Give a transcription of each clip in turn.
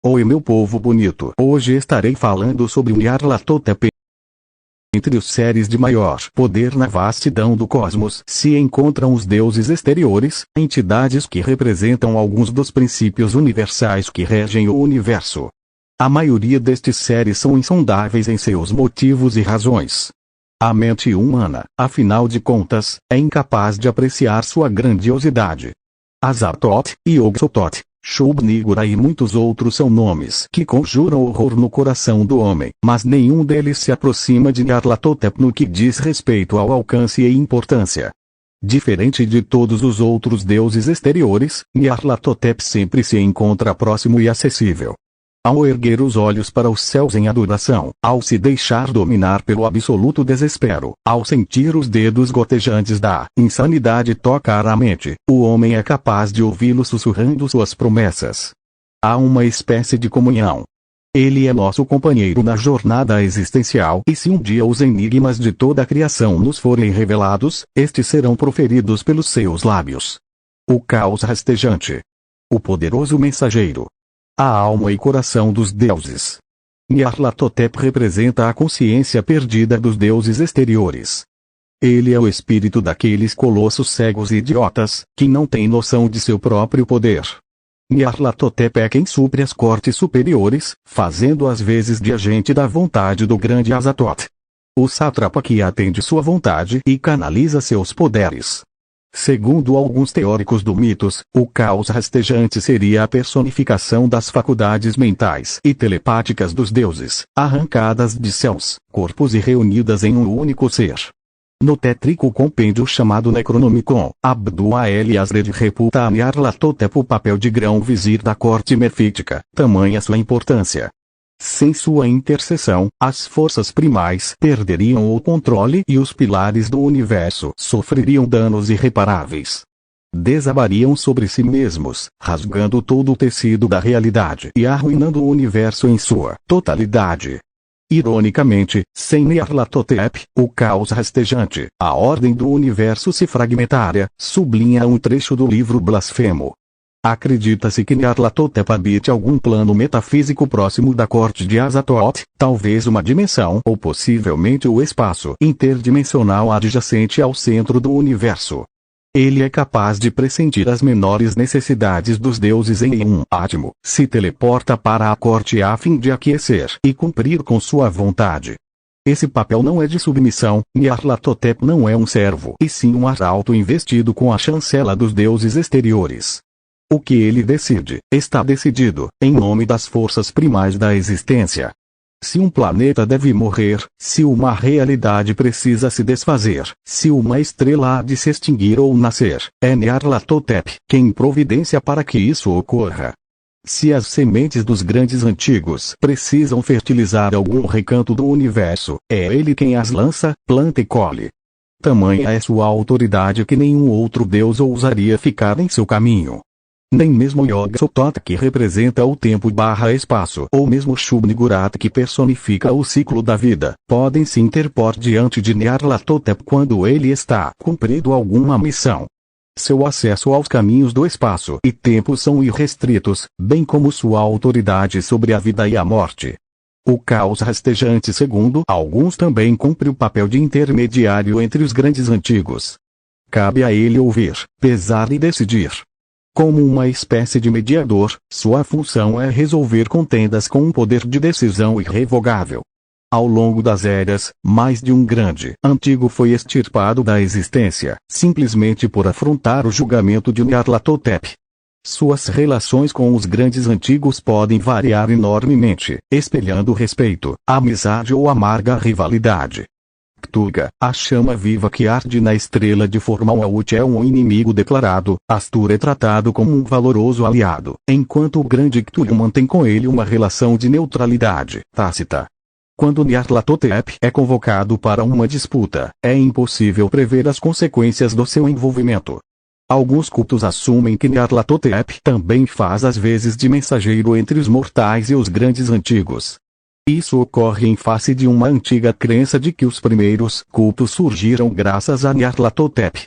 Oi meu povo bonito. Hoje estarei falando sobre o Nyarlathotep. Entre os seres de maior poder na vastidão do cosmos se encontram os deuses exteriores, entidades que representam alguns dos princípios universais que regem o universo. A maioria destes seres são insondáveis em seus motivos e razões. A mente humana, afinal de contas, é incapaz de apreciar sua grandiosidade. Azathoth, Yog-Sothoth, Shub-Niggura e muitos outros são nomes que conjuram horror no coração do homem, mas nenhum deles se aproxima de Nyarlathotep no que diz respeito ao alcance e importância. Diferente de todos os outros deuses exteriores, Nyarlathotep sempre se encontra próximo e acessível. Ao erguer os olhos para os céus em adoração, ao se deixar dominar pelo absoluto desespero, ao sentir os dedos gotejantes da insanidade tocar a mente, o homem é capaz de ouvi-lo sussurrando suas promessas. Há uma espécie de comunhão. Ele é nosso companheiro na jornada existencial e se um dia os enigmas de toda a criação nos forem revelados, estes serão proferidos pelos seus lábios. O caos rastejante. O poderoso mensageiro. A alma e coração dos deuses. Nyarlathotep representa a consciência perdida dos deuses exteriores. Ele é o espírito daqueles colossos cegos e idiotas, que não têm noção de seu próprio poder. Nyarlathotep é quem supre as cortes superiores, fazendo às vezes de agente da vontade do grande Azathoth. O sátrapa que atende sua vontade e canaliza seus poderes. Segundo alguns teóricos do mitos, o caos rastejante seria a personificação das faculdades mentais e telepáticas dos deuses, arrancadas de céus, corpos e reunidas em um único ser. No tétrico compêndio chamado Necronomicon, Abdul-Yazred reputa a Nyarlathotep o papel de grão-vizir da corte mefítica, tamanha sua importância. Sem sua intercessão, as forças primais perderiam o controle e os pilares do universo sofreriam danos irreparáveis. Desabariam sobre si mesmos, rasgando todo o tecido da realidade e arruinando o universo em sua totalidade. Ironicamente, sem Nyarlathotep, o caos rastejante, a ordem do universo se fragmentaria, sublinha um trecho do livro Blasfemo. Acredita-se que Nyarlathotep habite algum plano metafísico próximo da corte de Azathoth, talvez uma dimensão ou possivelmente o espaço interdimensional adjacente ao centro do universo. Ele é capaz de pressentir as menores necessidades dos deuses em um átomo, se teleporta para a corte a fim de aquecer e cumprir com sua vontade. Esse papel não é de submissão, Nyarlathotep não é um servo e sim um arauto investido com a chancela dos deuses exteriores. O que ele decide, está decidido, em nome das forças primais da existência. Se um planeta deve morrer, se uma realidade precisa se desfazer, se uma estrela há de se extinguir ou nascer, é Nyarlathotep quem providencia para que isso ocorra. Se as sementes dos grandes antigos precisam fertilizar algum recanto do universo, é ele quem as lança, planta e colhe. Tamanha é sua autoridade que nenhum outro deus ousaria ficar em seu caminho. Nem mesmo Yog-Sothoth que representa o tempo/espaço ou mesmo Shub-Niggurath que personifica o ciclo da vida, podem se interpor diante de Nyarlathotep quando ele está cumprindo alguma missão. Seu acesso aos caminhos do espaço e tempo são irrestritos, bem como sua autoridade sobre a vida e a morte. O caos rastejante segundo alguns também cumpre o papel de intermediário entre os grandes antigos. Cabe a ele ouvir, pesar e decidir. Como uma espécie de mediador, sua função é resolver contendas com um poder de decisão irrevogável. Ao longo das eras, mais de um grande antigo foi extirpado da existência, simplesmente por afrontar o julgamento de Nyarlathotep. Suas relações com os grandes antigos podem variar enormemente, espelhando respeito, amizade ou amarga rivalidade. Cthulhu, a chama viva que arde na estrela de Formalhaut é um inimigo declarado, Astur é tratado como um valoroso aliado, enquanto o grande Cthulhu mantém com ele uma relação de neutralidade tácita. Quando Nyarlathotep é convocado para uma disputa, é impossível prever as consequências do seu envolvimento. Alguns cultos assumem que Nyarlathotep também faz às vezes de mensageiro entre os mortais e os grandes antigos. Isso ocorre em face de uma antiga crença de que os primeiros cultos surgiram graças a Nyarlathotep.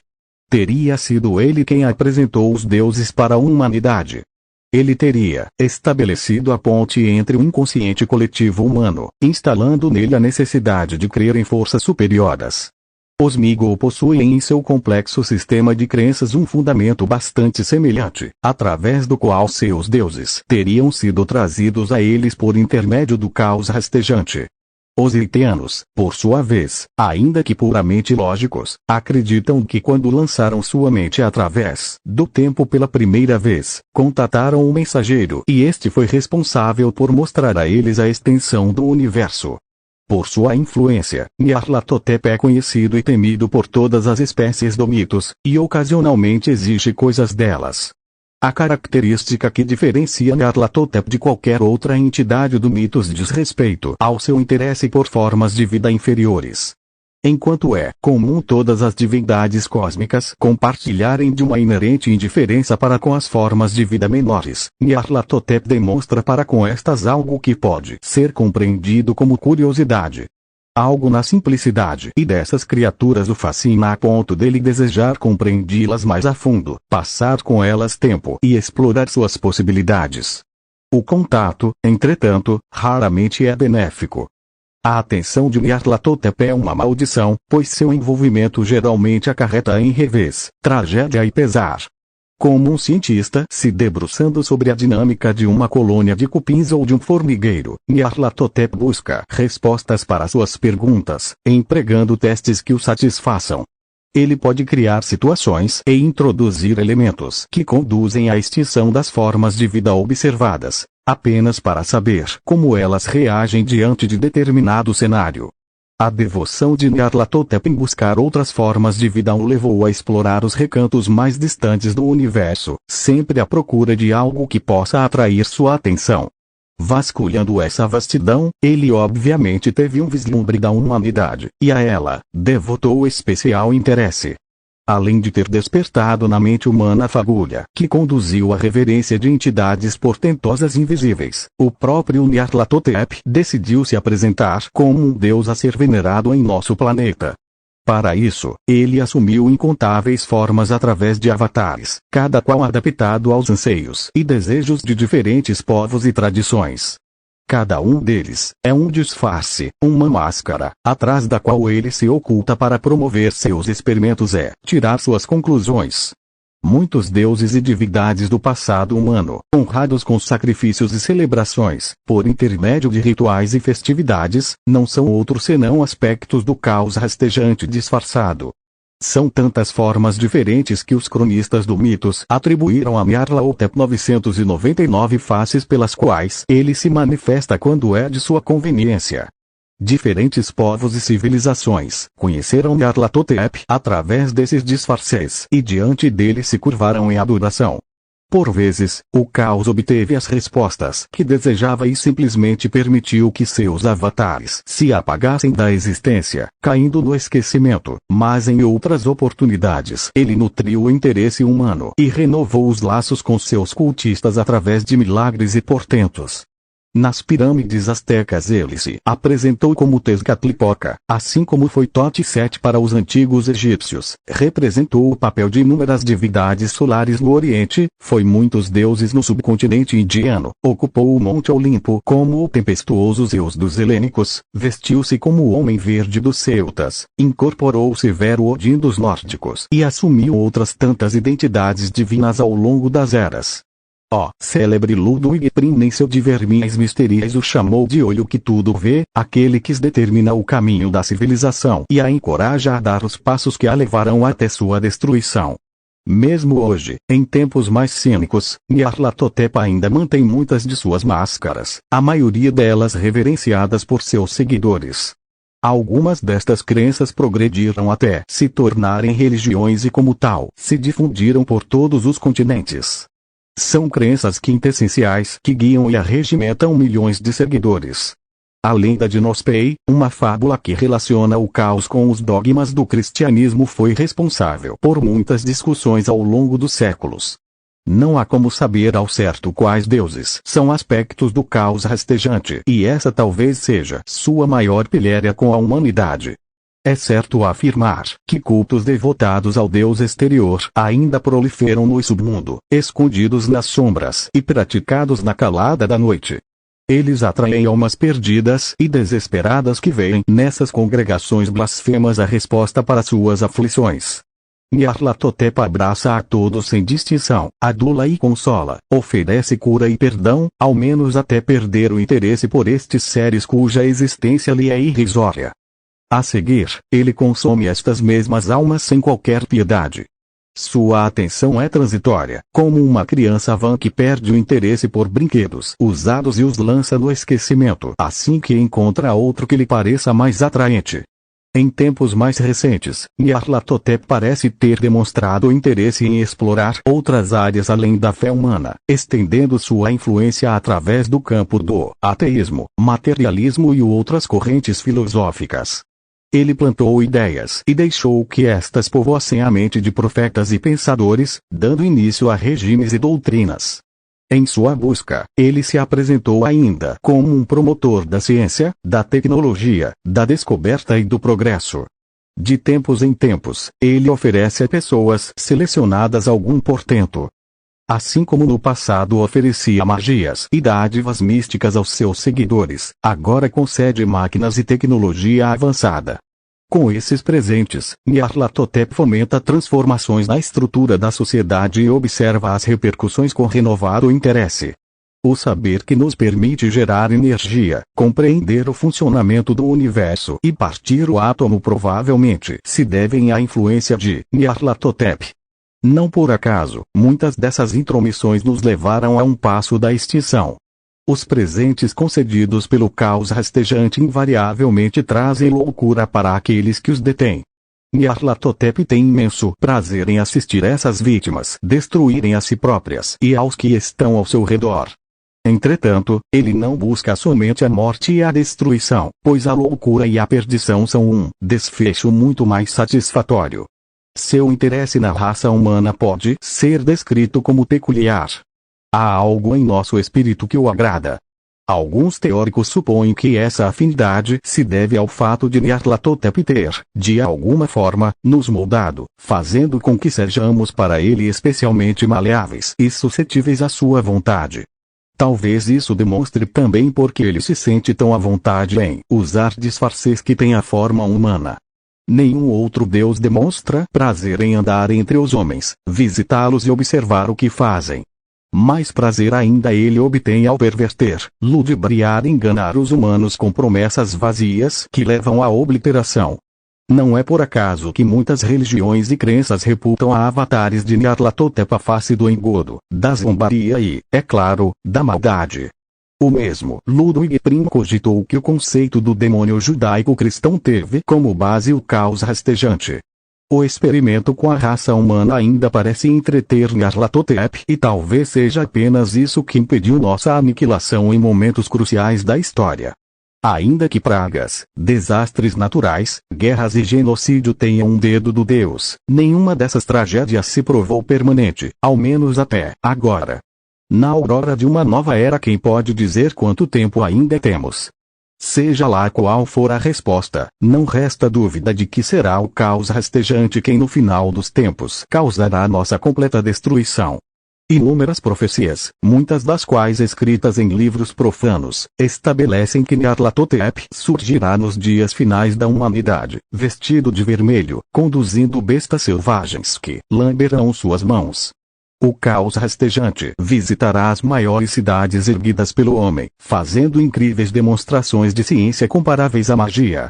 Teria sido ele quem apresentou os deuses para a humanidade. Ele teria estabelecido a ponte entre o inconsciente coletivo humano, instalando nele a necessidade de crer em forças superiores. Os Migol possuem em seu complexo sistema de crenças um fundamento bastante semelhante, através do qual seus deuses teriam sido trazidos a eles por intermédio do caos rastejante. Os haitianos, por sua vez, ainda que puramente lógicos, acreditam que quando lançaram sua mente através do tempo pela primeira vez, contataram o mensageiro e este foi responsável por mostrar a eles a extensão do universo. Por sua influência, Nyarlathotep é conhecido e temido por todas as espécies do mitos, e ocasionalmente exige coisas delas. A característica que diferencia Nyarlathotep de qualquer outra entidade do mitos diz respeito ao seu interesse por formas de vida inferiores. Enquanto é comum todas as divindades cósmicas compartilharem de uma inerente indiferença para com as formas de vida menores, Nyarlathotep demonstra para com estas algo que pode ser compreendido como curiosidade. Algo na simplicidade e dessas criaturas o fascina a ponto dele desejar compreendi-las mais a fundo, passar com elas tempo e explorar suas possibilidades. O contato, entretanto, raramente é benéfico. A atenção de Nyarlathotep é uma maldição, pois seu envolvimento geralmente acarreta em revés, tragédia e pesar. Como um cientista se debruçando sobre a dinâmica de uma colônia de cupins ou de um formigueiro, Nyarlathotep busca respostas para suas perguntas, empregando testes que o satisfaçam. Ele pode criar situações e introduzir elementos que conduzem à extinção das formas de vida observadas, apenas para saber como elas reagem diante de determinado cenário. A devoção de Nyarlathotep em buscar outras formas de vida o levou a explorar os recantos mais distantes do universo, sempre à procura de algo que possa atrair sua atenção. Vasculhando essa vastidão, ele obviamente teve um vislumbre da humanidade, e a ela devotou especial interesse. Além de ter despertado na mente humana a fagulha que conduziu à reverência de entidades portentosas invisíveis, o próprio Nyarlathotep decidiu se apresentar como um deus a ser venerado em nosso planeta. Para isso, ele assumiu incontáveis formas através de avatares, cada qual adaptado aos anseios e desejos de diferentes povos e tradições. Cada um deles é um disfarce, uma máscara, atrás da qual ele se oculta para promover seus experimentos tirar suas conclusões. Muitos deuses e divindades do passado humano, honrados com sacrifícios e celebrações, por intermédio de rituais e festividades, não são outros senão aspectos do caos rastejante disfarçado. São tantas formas diferentes que os cronistas do mitos atribuíram a Nyarlathotep 999 faces pelas quais ele se manifesta quando é de sua conveniência. Diferentes povos e civilizações conheceram Nyarlathotep através desses disfarces e diante dele se curvaram em adoração. Por vezes, o caos obteve as respostas que desejava e simplesmente permitiu que seus avatares se apagassem da existência, caindo no esquecimento, mas em outras oportunidades ele nutriu o interesse humano e renovou os laços com seus cultistas através de milagres e portentos. Nas pirâmides astecas ele se apresentou como Tezcatlipoca, assim como foi Tote-Sete para os antigos egípcios, representou o papel de inúmeras divindades solares no Oriente, foi muitos deuses no subcontinente indiano, ocupou o Monte Olimpo como o tempestuoso Zeus dos helênicos, vestiu-se como o Homem Verde dos celtas, incorporou o severo Odin dos nórdicos e assumiu outras tantas identidades divinas ao longo das eras. O célebre Ludwig Prim em seu Diverminhas Misteriais o chamou de olho que tudo vê, aquele que determina o caminho da civilização e a encoraja a dar os passos que a levarão até sua destruição. Mesmo hoje, em tempos mais cínicos, Nyarlathotep ainda mantém muitas de suas máscaras, a maioria delas reverenciadas por seus seguidores. Algumas destas crenças progrediram até se tornarem religiões e como tal, se difundiram por todos os continentes. São crenças quintessenciais que guiam e arregimentam milhões de seguidores. A lenda de Nospei, uma fábula que relaciona o caos com os dogmas do cristianismo, foi responsável por muitas discussões ao longo dos séculos. Não há como saber ao certo quais deuses são aspectos do caos rastejante, e essa talvez seja sua maior pilhéria com a humanidade. É certo afirmar que cultos devotados ao Deus exterior ainda proliferam no submundo, escondidos nas sombras e praticados na calada da noite. Eles atraem almas perdidas e desesperadas que veem nessas congregações blasfemas a resposta para suas aflições. Nyarlathotep abraça a todos sem distinção, adula e consola, oferece cura e perdão, ao menos até perder o interesse por estes seres cuja existência lhe é irrisória. A seguir, ele consome estas mesmas almas sem qualquer piedade. Sua atenção é transitória, como uma criança vã que perde o interesse por brinquedos usados e os lança no esquecimento assim que encontra outro que lhe pareça mais atraente. Em tempos mais recentes, Nyarlathotep parece ter demonstrado interesse em explorar outras áreas além da fé humana, estendendo sua influência através do campo do ateísmo, materialismo e outras correntes filosóficas. Ele plantou ideias e deixou que estas povoassem a mente de profetas e pensadores, dando início a regimes e doutrinas. Em sua busca, ele se apresentou ainda como um promotor da ciência, da tecnologia, da descoberta e do progresso. De tempos em tempos, ele oferece a pessoas selecionadas algum portento. Assim como no passado oferecia magias e dádivas místicas aos seus seguidores, agora concede máquinas e tecnologia avançada. Com esses presentes, Nyarlathotep fomenta transformações na estrutura da sociedade e observa as repercussões com renovado interesse. O saber que nos permite gerar energia, compreender o funcionamento do universo e partir o átomo provavelmente se devem à influência de Nyarlathotep. Não por acaso, muitas dessas intromissões nos levaram a um passo da extinção. Os presentes concedidos pelo caos rastejante invariavelmente trazem loucura para aqueles que os detêm. Nyarlathotep tem imenso prazer em assistir essas vítimas destruírem a si próprias e aos que estão ao seu redor. Entretanto, ele não busca somente a morte e a destruição, pois a loucura e a perdição são um desfecho muito mais satisfatório. Seu interesse na raça humana pode ser descrito como peculiar. Há algo em nosso espírito que o agrada. Alguns teóricos supõem que essa afinidade se deve ao fato de Nyarlathotep ter, de alguma forma, nos moldado, fazendo com que sejamos para ele especialmente maleáveis e suscetíveis à sua vontade. Talvez isso demonstre também porque ele se sente tão à vontade em usar disfarces que têm a forma humana. Nenhum outro Deus demonstra prazer em andar entre os homens, visitá-los e observar o que fazem. Mais prazer ainda ele obtém ao perverter, ludibriar e enganar os humanos com promessas vazias que levam à obliteração. Não é por acaso que muitas religiões e crenças reputam a avatares de Nyarlathotep a face do engodo, da zombaria e, é claro, da maldade. O mesmo Ludwig Prim cogitou que o conceito do demônio judaico-cristão teve como base o caos rastejante. O experimento com a raça humana ainda parece entreter Nyarlathotep e talvez seja apenas isso que impediu nossa aniquilação em momentos cruciais da história. Ainda que pragas, desastres naturais, guerras e genocídio tenham um dedo do Deus, nenhuma dessas tragédias se provou permanente, ao menos até agora. Na aurora de uma nova era, quem pode dizer quanto tempo ainda temos? Seja lá qual for a resposta, não resta dúvida de que será o caos rastejante quem no final dos tempos causará nossa completa destruição. Inúmeras profecias, muitas das quais escritas em livros profanos, estabelecem que Nyarlathotep surgirá nos dias finais da humanidade, vestido de vermelho, conduzindo bestas selvagens que lamberão suas mãos. O caos rastejante visitará as maiores cidades erguidas pelo homem, fazendo incríveis demonstrações de ciência comparáveis à magia.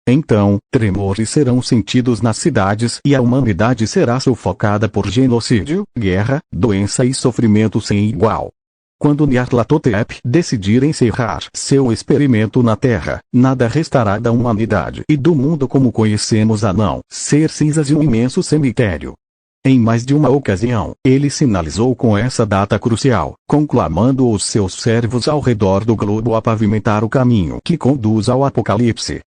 Então, tremores serão sentidos nas cidades e a humanidade será sufocada por genocídio, guerra, doença e sofrimento sem igual. Quando Nyarlathotep decidir encerrar seu experimento na Terra, nada restará da humanidade e do mundo como conhecemos a não ser cinzas e um imenso cemitério. Em mais de uma ocasião, ele sinalizou com essa data crucial, conclamando os seus servos ao redor do globo a pavimentar o caminho que conduz ao Apocalipse.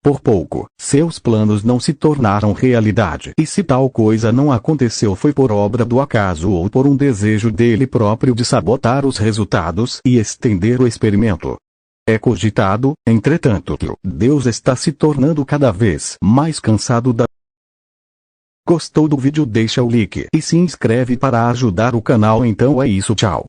Por pouco, seus planos não se tornaram realidade, e se tal coisa não aconteceu foi por obra do acaso ou por um desejo dele próprio de sabotar os resultados e estender o experimento. É cogitado, entretanto, que Deus está se tornando cada vez mais cansado da. Gostou do vídeo? Deixa o like e se inscreve para ajudar o canal. Então é isso, tchau.